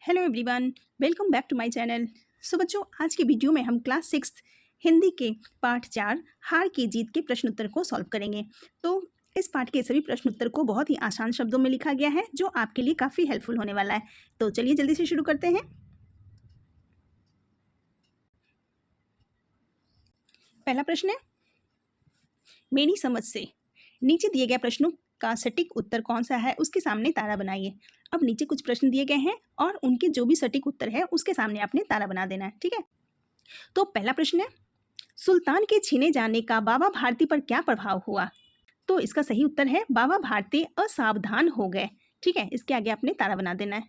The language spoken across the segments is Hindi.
Hello everyone, welcome back to my channel. So बच्चों, आज की वीडियो में हम क्लास 6 हिंदी के पाठ 4 हार की जीत के प्रश्न उत्तर को सॉल्व करेंगे। तो इस पाठ के सभी प्रश्न उत्तर को बहुत ही आसान शब्दों में लिखा गया है, जो आपके लिए काफ़ी हेल्पफुल होने वाला है। तो चलिए जल्दी से शुरू करते हैं। पहला प्रश्न है, मेरी समझ से नीचे दिए गए प्रश्नों का सटीक उत्तर कौन सा है, उसके सामने तारा बनाइए। अब नीचे कुछ प्रश्न दिए गए हैं और उनके जो भी सटीक उत्तर है उसके सामने आपने तारा बना देना है। ठीक है, तो पहला प्रश्न है, सुल्तान के छीने जाने का बाबा भारती पर क्या प्रभाव हुआ? तो इसका सही उत्तर है, बाबा भारती असावधान हो गए। ठीक है, इसके आगे आपने तारा बना देना है,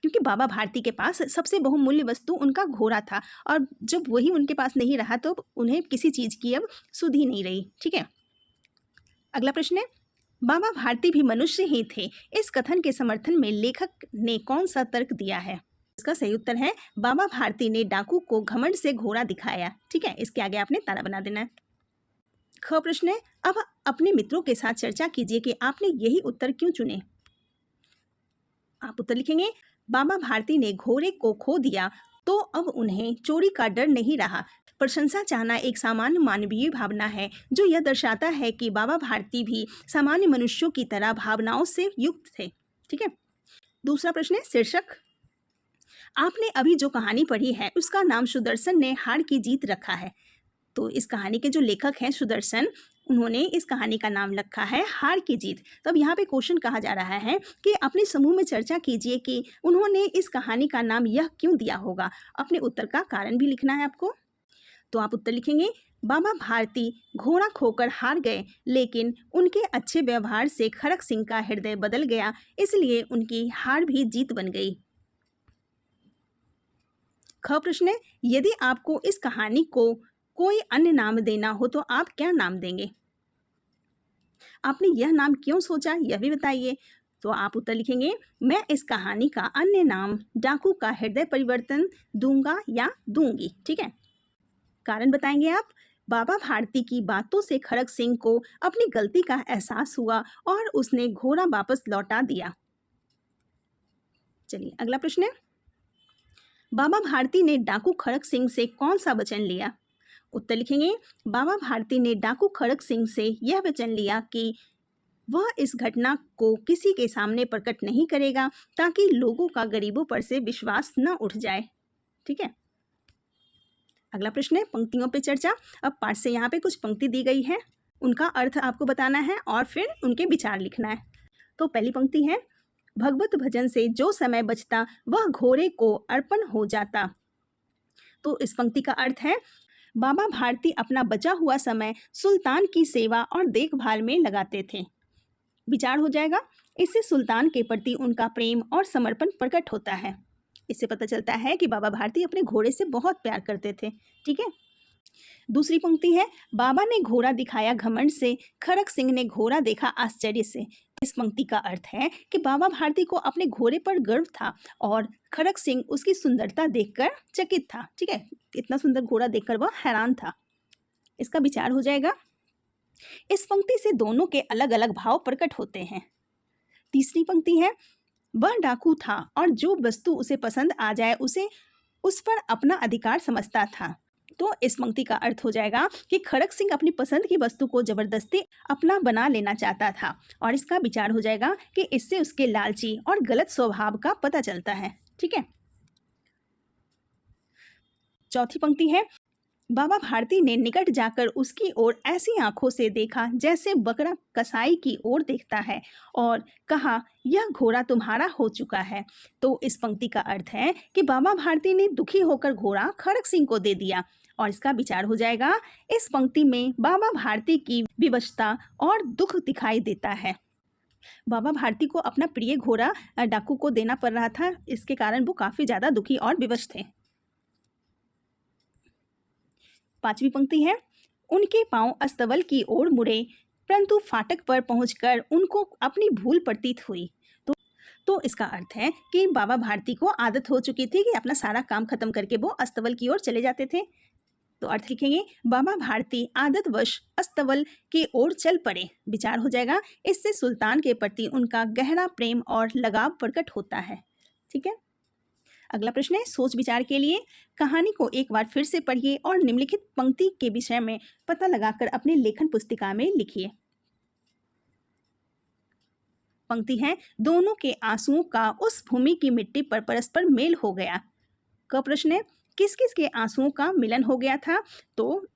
क्योंकि बाबा भारती के पास सबसे बहुमूल्य वस्तु उनका घोड़ा था, और जब वही उनके पास नहीं रहा तो उन्हें किसी चीज़ की अब सुध ही नहीं रही। ठीक है, अगला प्रश्न है, बाबा भारती भी मनुष्य ही थे, इस कथन के समर्थन में लेखक ने कौन सा तर्क दिया है? इसका सही उत्तर है, बाबा भारती ने डाकू को घमंड से घोड़ा दिखाया। ठीक है, इसके आगे आपने तारा बना देना है। ख प्रश्न है, अब अपने मित्रों के साथ चर्चा कीजिए कि आपने यही उत्तर क्यों चुने। आप उत्तर लिखेंगे, बाबा भारती ने घोड़े को खो दिया तो अब उन्हें चोरी का डर नहीं रहा। प्रशंसा चाहना एक सामान्य मानवीय भावना है, जो यह दर्शाता है कि बाबा भारती भी सामान्य मनुष्यों की तरह भावनाओं से युक्त थे। ठीक है, दूसरा प्रश्न है, शीर्षक। आपने अभी जो कहानी पढ़ी है उसका नाम सुदर्शन ने हार की जीत रखा है। तो इस कहानी के जो लेखक हैं सुदर्शन, उन्होंने इस कहानी का नाम रखा है हार की जीत। तो अब यहाँ पे क्वेश्चन कहा जा रहा है कि अपने समूह में चर्चा कीजिए कि उन्होंने इस कहानी का नाम यह क्यों दिया होगा। अपने उत्तर का कारण भी लिखना है आपको। तो आप उत्तर लिखेंगे, बाबा भारती घोड़ा खोकर हार गए, लेकिन उनके अच्छे व्यवहार से खड़क सिंह का हृदय बदल गया, इसलिए उनकी हार भी जीत बन गई। ख प्रश्न है, यदि आपको इस कहानी को कोई अन्य नाम देना हो तो आप क्या नाम देंगे? आपने यह नाम क्यों सोचा, यह भी बताइए। तो आप उत्तर लिखेंगे, मैं इस कहानी का अन्य नाम डाकू का हृदय परिवर्तन दूंगा या दूंगी। ठीक है, कारण बताएंगे आप। बाबा भारती की बातों से खड़क सिंह को अपनी गलती का एहसास हुआ और उसने घोड़ा वापस लौटा दिया। चलिए अगला प्रश्न है, बाबा भारती ने डाकू खड़क सिंह से कौन सा वचन लिया? उत्तर लिखेंगे, बाबा भारती ने डाकू खड़क सिंह से यह वचन लिया कि वह इस घटना को किसी के सामने प्रकट नहीं करेगा, ताकि लोगों का गरीबों पर से विश्वास न उठ जाए। ठीक है, अगला प्रश्न है, पंक्तियों पे चर्चा। अब पाठ से यहाँ पे कुछ पंक्ति दी गई है, उनका अर्थ आपको बताना है और फिर उनके विचार लिखना है। तो पहली पंक्ति है, भगवत भजन से जो समय बचता वह घोड़े को अर्पण हो जाता। तो इस पंक्ति का अर्थ है, बाबा भारती अपना बचा हुआ समय सुल्तान की सेवा और देखभाल में लगाते थे। विचार हो जाएगा, इससे सुल्तान के प्रति उनका प्रेम और समर्पण प्रकट होता है। इससे पता चलता है कि बाबा भारती अपने घोड़े से बहुत प्यार करते थे। ठीक है, दूसरी पंक्ति है, बाबा ने घोड़ा दिखाया घमंड से, खड़क सिंह ने घोड़ा देखा आश्चर्य से। इस पंक्ति का अर्थ है कि बाबा भारती को अपने घोड़े पर गर्व था और खड़क सिंह उसकी सुंदरता देखकर चकित था। ठीक है, इतना सुंदर घोड़ा देखकर वह हैरान था। इसका विचार हो जाएगा, इस पंक्ति से दोनों के अलग अलग भाव प्रकट होते हैं। तीसरी पंक्ति है, वह डाकू था और जो वस्तु उसे पसंद आ जाए उसे उस पर अपना अधिकार समझता था। तो इस पंक्ति का अर्थ हो जाएगा कि खड़क सिंह अपनी पसंद की वस्तु को जबरदस्ती अपना बना लेना चाहता था, और इसका विचार हो जाएगा कि इससे उसके लालची और गलत स्वभाव का पता चलता है। ठीक है, चौथी पंक्ति है, बाबा भारती ने निकट जाकर उसकी ओर ऐसी आंखों से देखा जैसे बकरा कसाई की ओर देखता है, और कहा, यह घोड़ा तुम्हारा हो चुका है। तो इस पंक्ति का अर्थ है कि बाबा भारती ने दुखी होकर घोड़ा खड़क सिंह को दे दिया, और इसका विचार हो जाएगा, इस पंक्ति में बाबा भारती की विवशता और दुख दिखाई देता है। बाबा भारती को अपना प्रिय घोड़ा डाकू को देना पड़ रहा था, इसके कारण वो काफ़ी ज़्यादा दुखी और विवश थे। पांचवी पंक्ति है, उनके पांव अस्तबल की ओर मुड़े, परंतु फाटक पर पहुंचकर उनको अपनी भूल प्रतीत हुई। तो इसका अर्थ है कि बाबा भारती को आदत हो चुकी थी कि अपना सारा काम खत्म करके वो अस्तबल की ओर चले जाते थे। तो अर्थ लिखेंगे, बाबा भारती आदतवश अस्तबल की ओर चल पड़े। विचार हो जाएगा, इससे सुल्तान के प्रति उनका गहरा प्रेम और लगाव प्रकट होता है। ठीक है। अगला प्रश्न है सोच विचार के लिए। कहानी को एक बार फिर से पढ़िए और निम्नलिखित पंक्ति के विषय में पता लगाकर अपनी लेखन पुस्तिका में लिखिए। पंक्ति है, दोनों के आंसुओं का उस भूमि की मिट्टी पर परस्पर मेल हो गया। क प्रश्न है, किस किस के आंसुओं का मिलन हो गया था? तो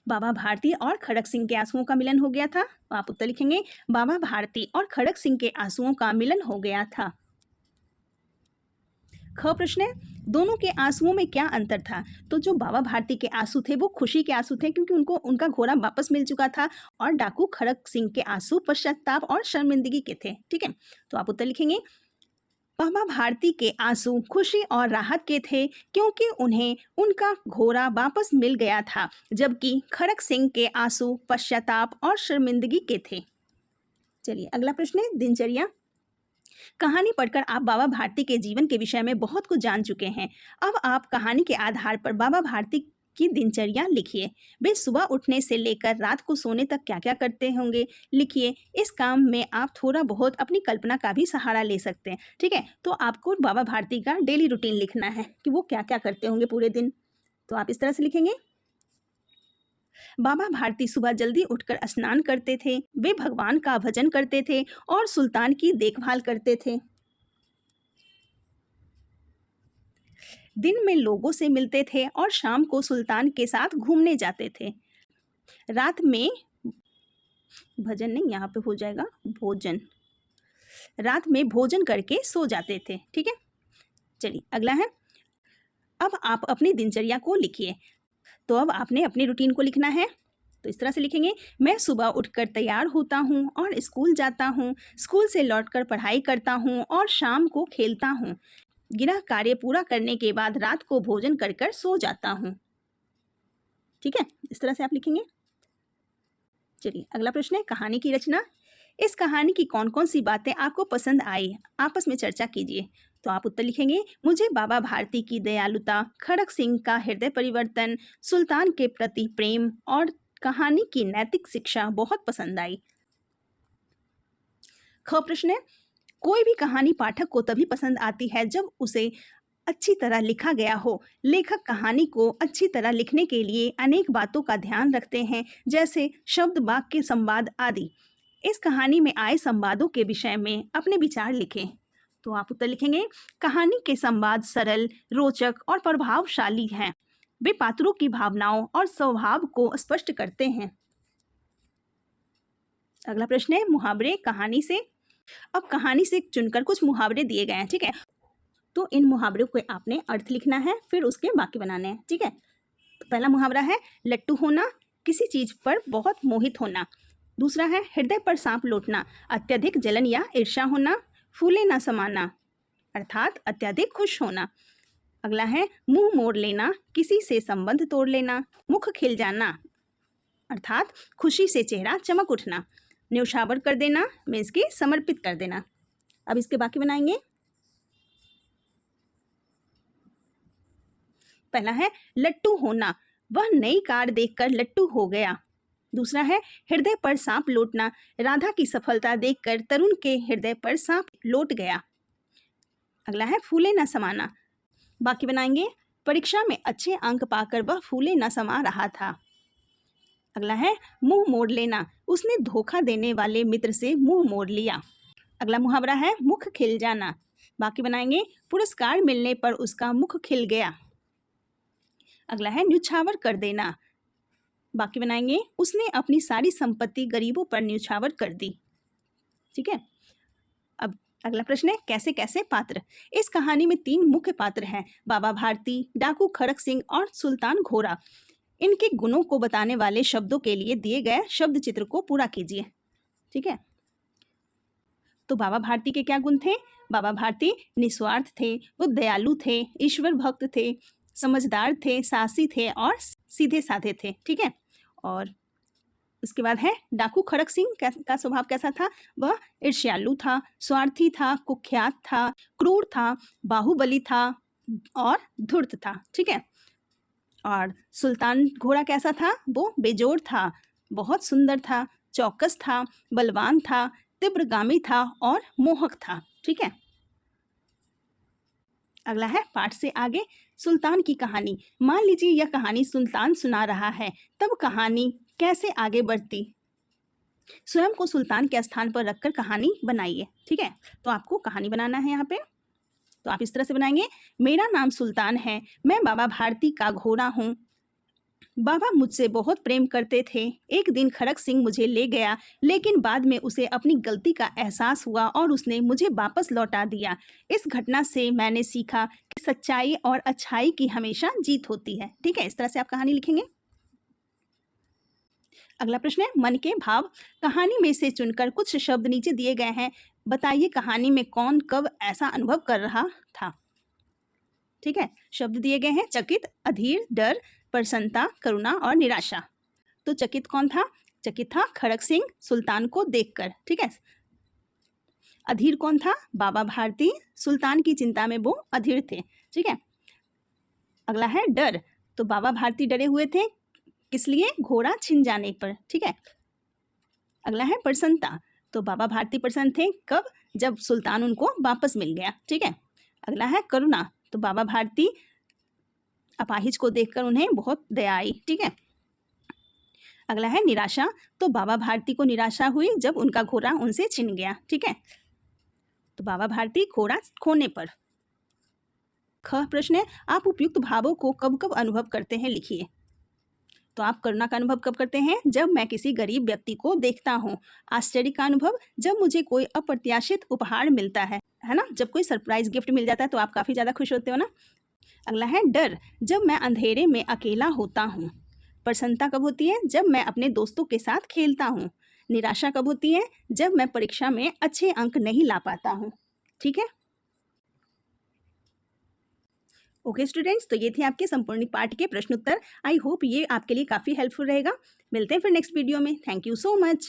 बाबा भारती और खड़क सिंह के आंसुओं का मिलन हो गया था। आप उत्तर लिखेंगे, बाबा भारती और खड़क सिंह के आंसुओं का मिलन हो गया था। ख प्रश्न है, दोनों के आंसुओं में क्या अंतर था? तो जो बाबा भारती के आंसू थे वो खुशी के आंसू थे, क्योंकि उनको उनका घोड़ा वापस मिल चुका था, और डाकू खड़क सिंह के आंसू पश्चाताप और शर्मिंदगी के थे। ठीक है, तो आप उत्तर लिखेंगे, बाबा भारती के आंसू खुशी और राहत के थे, क्योंकि उन्हें उनका घोड़ा वापस मिल गया था, जबकि खड़क सिंह के आंसू पश्चाताप और शर्मिंदगी के थे। चलिए अगला प्रश्न है दिनचर्या। कहानी पढ़कर आप बाबा भारती के जीवन के विषय में बहुत कुछ जान चुके हैं। अब आप कहानी के आधार पर बाबा भारती की दिनचर्या लिखिए। वे सुबह उठने से लेकर रात को सोने तक क्या क्या करते होंगे, लिखिए। इस काम में आप थोड़ा बहुत अपनी कल्पना का भी सहारा ले सकते हैं। ठीक है, तो आपको बाबा भारती का डेली रूटीन लिखना है कि वो क्या क्या करते होंगे पूरे दिन। तो आप इस तरह से लिखेंगे, बाबा भारती सुबह जल्दी उठकर स्नान करते थे, वे भगवान का भजन करते थे और सुल्तान की देखभाल करते थे। दिन में लोगों से मिलते थे और शाम को सुल्तान के साथ घूमने जाते थे। रात में भजन नहीं, यहाँ पे हो जाएगा भोजन। रात में भोजन करके सो जाते थे। ठीक है, चलिए अगला है, अब आप अपनी दिनचर्या को लिखिए। तो अब आपने अपनी रूटीन को लिखना है। तो इस तरह से लिखेंगे, मैं सुबह उठकर तैयार होता हूँ और स्कूल जाता हूँ, स्कूल से लौटकर पढ़ाई करता हूँ और शाम को खेलता हूँ। गृह कार्य पूरा करने के बाद रात को भोजन कर कर सो जाता हूँ। ठीक है, इस तरह से आप लिखेंगे। चलिए अगला प्रश्न है कहानी की रचना। इस कहानी की कौन कौन सी बातें आपको पसंद आई, आपस में चर्चा कीजिए। तो आप उत्तर लिखेंगे, मुझे बाबा भारती की दयालुता, खड़क सिंह का हृदय परिवर्तन, सुल्तान के प्रति प्रेम और कहानी की नैतिक शिक्षा बहुत पसंद आई। ख प्रश्न है, कोई भी कहानी पाठक को तभी पसंद आती है जब उसे अच्छी तरह लिखा गया हो। लेखक कहानी को अच्छी तरह लिखने के लिए अनेक बातों का ध्यान रखते हैं, जैसे शब्द, वाक्य, संवाद आदि। इस कहानी में आए संवादों के विषय में अपने विचार लिखें। तो आप उत्तर लिखेंगे, कहानी के संवाद सरल, रोचक और प्रभावशाली हैं। वे पात्रों की भावनाओं और स्वभाव को स्पष्ट करते हैं। अगला प्रश्न है मुहावरे कहानी से। अब कहानी से चुनकर कुछ मुहावरे दिए गए हैं। ठीक है, तो इन मुहावरों को आपने अर्थ लिखना है, फिर उसके वाक्य बनाने हैं। ठीक है, तो पहला मुहावरा है लट्टू होना, किसी चीज पर बहुत मोहित होना। दूसरा है हृदय पर सांप लौटना, अत्यधिक जलन या ईर्ष्या होना। फूले ना समाना, अर्थात अत्यधिक खुश होना। अगला है मुंह मोड़ लेना, किसी से संबंध तोड़ लेना। मुख खिल जाना, अर्थात खुशी से चेहरा चमक उठना। न्यौछावर कर देना मीन्स कि समर्पित कर देना। अब इसके बाकी बनाएंगे। पहला है लट्टू होना, वह नई कार देखकर लट्टू हो गया। दूसरा है हृदय पर सांप लौटना, राधा की सफलता देखकर तरुण के हृदय पर सांप लौट गया। अगला है फूले न समाना, बाकी बनाएंगे। परीक्षा में अच्छे अंक पाकर वह फूले न समा रहा था। अगला है मुंह मोड़ लेना, उसने धोखा देने वाले मित्र से मुंह मोड़ लिया। अगला मुहावरा है मुख खिल जाना, बाकी बनाएंगे। पुरस्कार मिलने पर उसका मुख खिल गया। अगला है न्यौछावर कर देना, बाकी बनाएंगे। उसने अपनी सारी संपत्ति गरीबों पर न्यौछावर कर दी। ठीक है, अब अगला प्रश्न है कैसे कैसे पात्र। इस कहानी में 3 मुख्य पात्र हैं, बाबा भारती, डाकू खड़क सिंह और सुल्तान घोड़ा। इनके गुणों को बताने वाले शब्दों के लिए दिए गए शब्द चित्र को पूरा कीजिए। ठीक है, तो बाबा भारती के क्या गुण थे? बाबा भारती निस्वार्थ थे, वो दयालु थे, ईश्वर भक्त थे, समझदार थे, साहसी थे और सीधे साधे थे। ठीक है, और उसके बाद है डाकू खड़क सिंह का स्वभाव कैसा था? वह ईर्ष्यालु था, स्वार्थी था, कुख्यात था, क्रूर था, बाहुबली था और धूर्त था। ठीक है, और सुल्तान घोड़ा कैसा था? वो बेजोड़ था, बहुत सुंदर था, चौकस था, बलवान था, तीव्रगामी था और मोहक था। ठीक है, अगला है पाठ से आगे सुल्तान की कहानी। मान लीजिए यह कहानी सुल्तान सुना रहा है, तब कहानी कैसे आगे बढ़ती? स्वयं को सुल्तान के स्थान पर रखकर कहानी बनाइए। ठीक है, तो आपको कहानी बनाना है यहाँ पे। तो आप इस तरह से बनाएंगे, मेरा नाम सुल्तान है, मैं बाबा भारती का घोड़ा हूँ। बाबा मुझसे बहुत प्रेम करते थे। एक दिन खड़क सिंह मुझे ले गया, लेकिन बाद में उसे अपनी गलती का एहसास हुआ और उसने मुझे वापस लौटा दिया। इस घटना से मैंने सीखा कि सच्चाई और अच्छाई की हमेशा जीत होती है। ठीक है, इस तरह से आप कहानी लिखेंगे। अगला प्रश्न है मन के भाव। कहानी में से चुनकर कुछ शब्द नीचे दिए गए हैं, बताइए कहानी में कौन कब ऐसा अनुभव कर रहा था। ठीक है, शब्द दिए गए हैं चकित, अधीर, डर, प्रसन्नता, करुणा और निराशा। तो चकित कौन था? चकित था खड़क सिंह सुल्तान को देखकर। ठीक है, अधीर कौन था? बाबा भारती सुल्तान की चिंता में वो अधीर थे। ठीक है, अगला है डर, तो बाबा भारती डरे हुए थे, किस लिए? घोड़ा छिन जाने पर। ठीक है, अगला है प्रसन्नता, तो बाबा भारती प्रसन्न थे, कब? जब सुल्तान उनको वापस मिल गया। ठीक है, अगला है करुणा, तो बाबा भारती अपाहिज को देखकर उन्हें बहुत दया आई। ठीक है, अगला है निराशा, तो बाबा भारती को निराशा हुई जब उनका घोड़ा उनसे छिन गया। ठीक है, तो बाबा भारती घोड़ा खोने पर। ख प्रश्न है, आप उपयुक्त भावों को कब कब अनुभव करते हैं, लिखिए। तो आप करुणा का अनुभव कब करते हैं? जब मैं किसी गरीब व्यक्ति को देखता हूँ। आश्चर्य का अनुभव, जब मुझे कोई अप्रत्याशित उपहार मिलता है ना, जब कोई सरप्राइज गिफ्ट मिल जाता है तो आप काफ़ी ज़्यादा खुश होते हो ना। अगला है डर, जब मैं अंधेरे में अकेला होता हूँ। प्रसन्नता कब होती है? जब मैं अपने दोस्तों के साथ खेलता हूँ। निराशा कब होती है? जब मैं परीक्षा में अच्छे अंक नहीं ला पाता हूँ। ठीक है, ओके स्टूडेंट्स, तो ये थे आपके संपूर्ण पाठ के प्रश्न उत्तर। आई होप ये आपके लिए काफ़ी हेल्पफुल रहेगा। मिलते हैं फिर नेक्स्ट वीडियो में। Thank you so much.